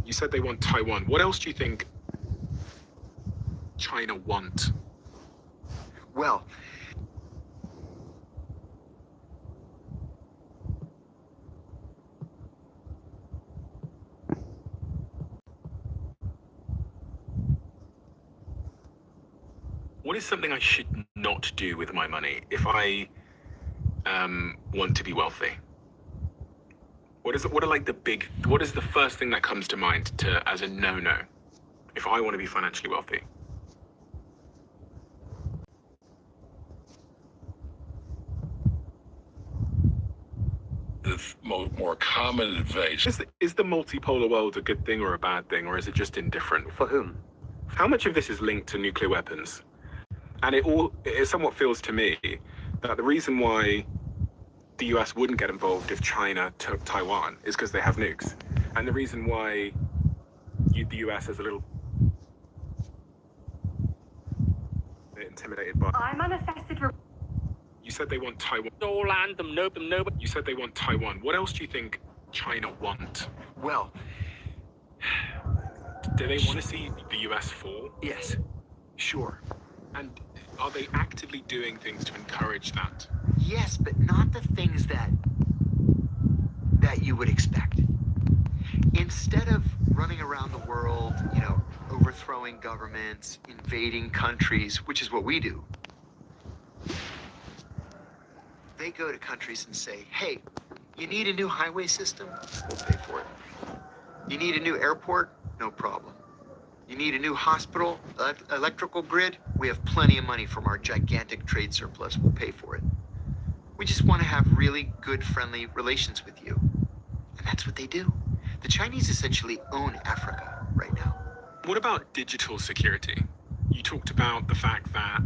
You said they want Taiwan. What else do you think China want? Well, what is something I should not do with my money if I want to be wealthy? What is the first thing that comes to mind as a no-no if I want to be financially wealthy? The more common advice. Is the multipolar world a good thing or a bad thing, or is it just indifferent? for whom? How much of this is linked to nuclear weapons? And it somewhat feels to me that the reason why the US wouldn't get involved if China took Taiwan is because they have nukes. And the reason why the US is a little bit intimidated by... I manifested... You said they want Taiwan. You said they want Taiwan. What else do you think China want? Well, Do they want to see the US fall? yes, sure. And are they actively doing things to encourage that? Yes, but not the things that you would expect. Instead of running around the world, overthrowing governments, invading countries, which is what we do, they go to countries and say, hey, you need a new highway system? We'll pay for it. You need a new airport? No problem. You need a new hospital, electrical grid? We have plenty of money from our gigantic trade surplus. We'll pay for it. We just want to have really good, friendly relations with you. And that's what they do. The Chinese essentially own Africa right now. What about digital security? You talked about the fact that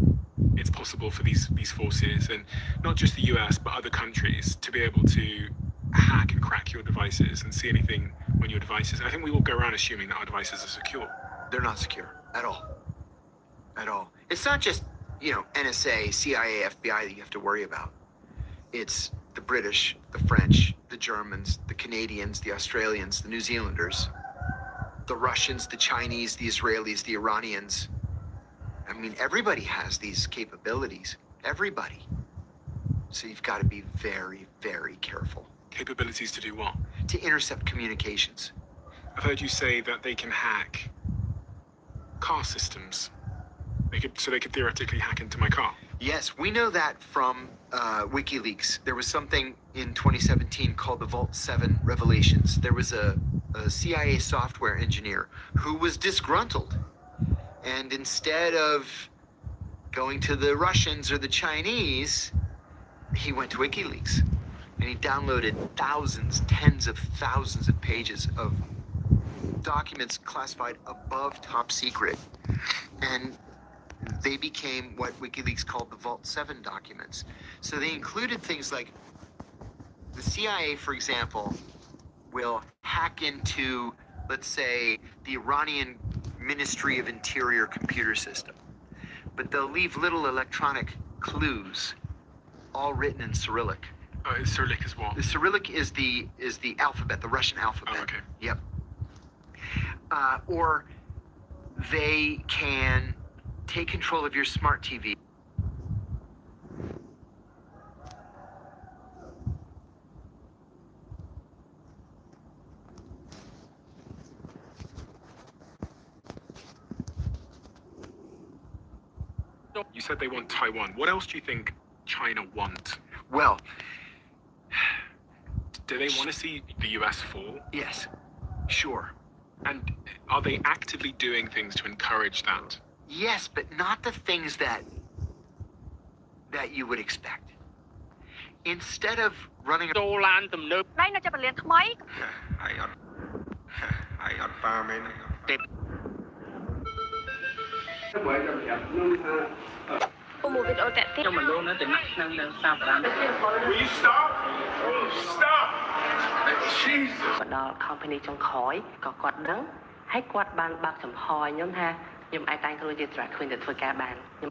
it's possible for these forces, and not just the US, but other countries, to be able to hack and crack your devices and see anything on your devices. I think we will go around assuming that our devices are secure. They're not secure at all. At all. It's not just, NSA, CIA, FBI that you have to worry about. It's the British, the French, the Germans, the Canadians, the Australians, the New Zealanders, the Russians, the Chinese, the Israelis, the Iranians. I mean, everybody has these capabilities. Everybody. So you've got to be very, very careful. Capabilities to do what? To intercept communications. I've heard you say that they can hack car systems. They could theoretically hack into my car. Yes, we know that from WikiLeaks. There was something in 2017 called the Vault 7 revelations. There was a CIA software engineer who was disgruntled. And instead of going to the Russians or the Chinese, he went to WikiLeaks. And he downloaded thousands, tens of thousands of pages of documents classified above top secret. And they became what WikiLeaks called the Vault 7 documents. So they included things like the CIA, for example, will hack into, let's say, the Iranian Ministry of Interior computer system. But they'll leave little electronic clues, all written in Cyrillic. Cyrillic is what? The Cyrillic is the alphabet, the Russian alphabet. Oh, okay. Yep. Or they can take control of your smart TV. You said they want Taiwan. What else do you think China want? Well, Do they want to see the US fall? yes, sure. And are they actively doing things to encourage that? Yes, but not the things that you would expect. Instead of running ណៃនៅចាប់ពលានថ្មី មួយវីដេអូតាក់ទាញ Will you stop? Stop! Jesus! ក៏ដល់ company ចុងក្រោយក៏គាត់ដឹងហើយគាត់បានបើកចំហឲ្យខ្ញុំថាខ្ញុំអាចតែងខ្លួនជា drag queen ទៅធ្វើការបានខ្ញុំ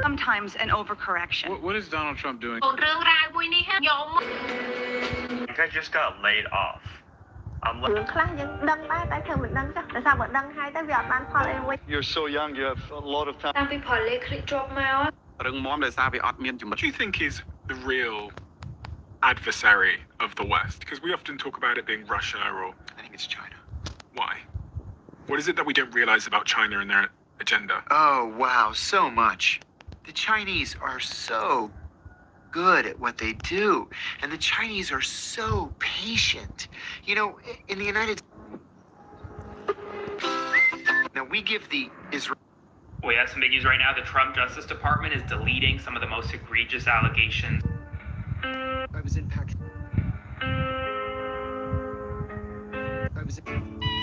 sometimes an overcorrection What is Donald Trump doing? រឿងរ៉ាវមួយនេះខ្ញុំ I just got laid off. រឿងខ្លះយើងដឹងដែរតែធ្វើមិនដឹងចុះដោយសារមិនដឹងហើយទៅវាអត់បានផលអីមួយ You're so young, you have a lot of time. តាំងពីផលលេខคลิกជាប់មក រឹងមាំដោយសារវាអត់មានចំណុច What do you think is the real adversary of the West? Because we often talk about it being Russia or I think it's China. why? What is it that we don't realize about China and their agenda? Oh, wow, so much. The Chinese are so good at what they do, and the Chinese are so patient. You know, in the United Now we give the Israel We have some big news right now. The Trump Justice Department is deleting some of the most egregious allegations. I was in Pakistan.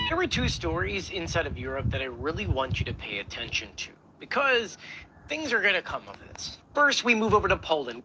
There were two stories inside of Europe that I really want you to pay attention to, because things are going to come of this. First, we move over to Poland,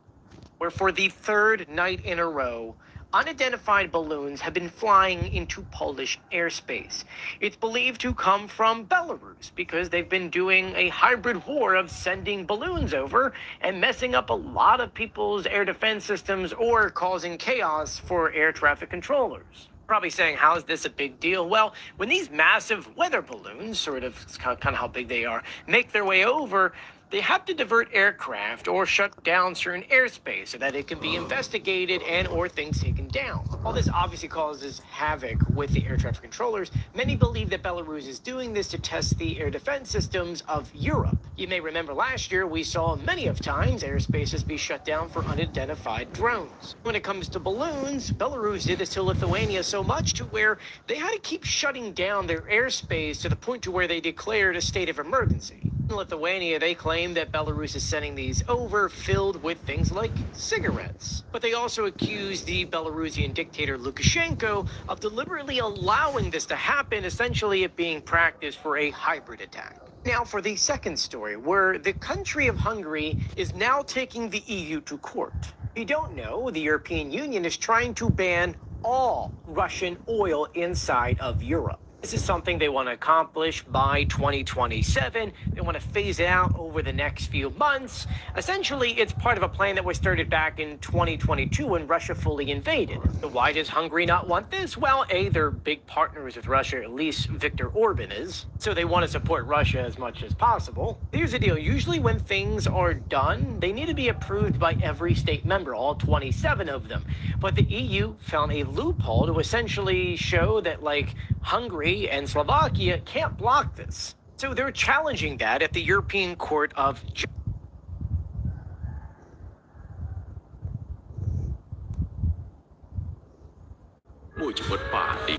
where for the third night in a row, unidentified balloons have been flying into Polish airspace. It's believed to come from Belarus because they've been doing a hybrid war of sending balloons over and messing up a lot of people's air defense systems or causing chaos for air traffic controllers. Probably saying, how is this a big deal? Well, when these massive weather balloons, kind of how big they are, make their way over, they have to divert aircraft or shut down certain airspace so that it can be investigated and or things taken down. All this obviously causes havoc with the air traffic controllers. Many believe that Belarus is doing this to test the air defense systems of Europe. You may remember last year we saw many of times airspaces be shut down for unidentified drones. When it comes to balloons, Belarus did this to Lithuania so much to where they had to keep shutting down their airspace to the point to where they declared a state of emergency. In Lithuania, they claim that Belarus is sending these over filled with things like cigarettes. But they also accuse the Belarusian dictator Lukashenko of deliberately allowing this to happen, essentially it being practiced for a hybrid attack. Now for the second story, where the country of Hungary is now taking the EU to court. If you don't know, the European Union is trying to ban all Russian oil inside of Europe. This is something they want to accomplish by 2027. They want to phase it out over the next few months. Essentially, it's part of a plan that was started back in 2022 when Russia fully invaded. So why does Hungary not want this? Well, A, they're big partners with Russia, at least Viktor Orban is. So they want to support Russia as much as possible. Here's the deal. Usually when things are done, they need to be approved by every state member, all 27 of them. But the EU found a loophole to essentially show that, like, Hungary and Slovakia can't block this. So they're challenging that at the European Court of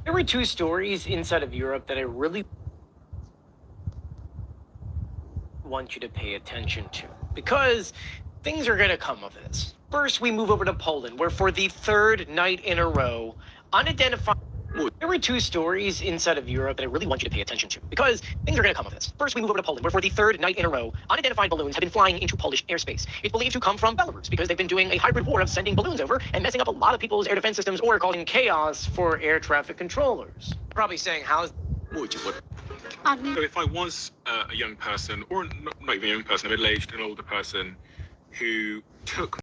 There were two stories inside of Europe that I really want you to pay attention to, because things are going to come of this. First, we move over to Poland, where for the third night in a row, unidentified... There were two stories inside of Europe that I really want you to pay attention to, because things are going to come of this. First, we move over to Poland, where for the third night in a row, unidentified balloons have been flying into Polish airspace. It's believed to come from Belarus because they've been doing a hybrid war of sending balloons over and messing up a lot of people's air defense systems or causing chaos for air traffic controllers. Probably saying, how is... So if I was a young person, or not even a young person, a middle-aged, an older person, who took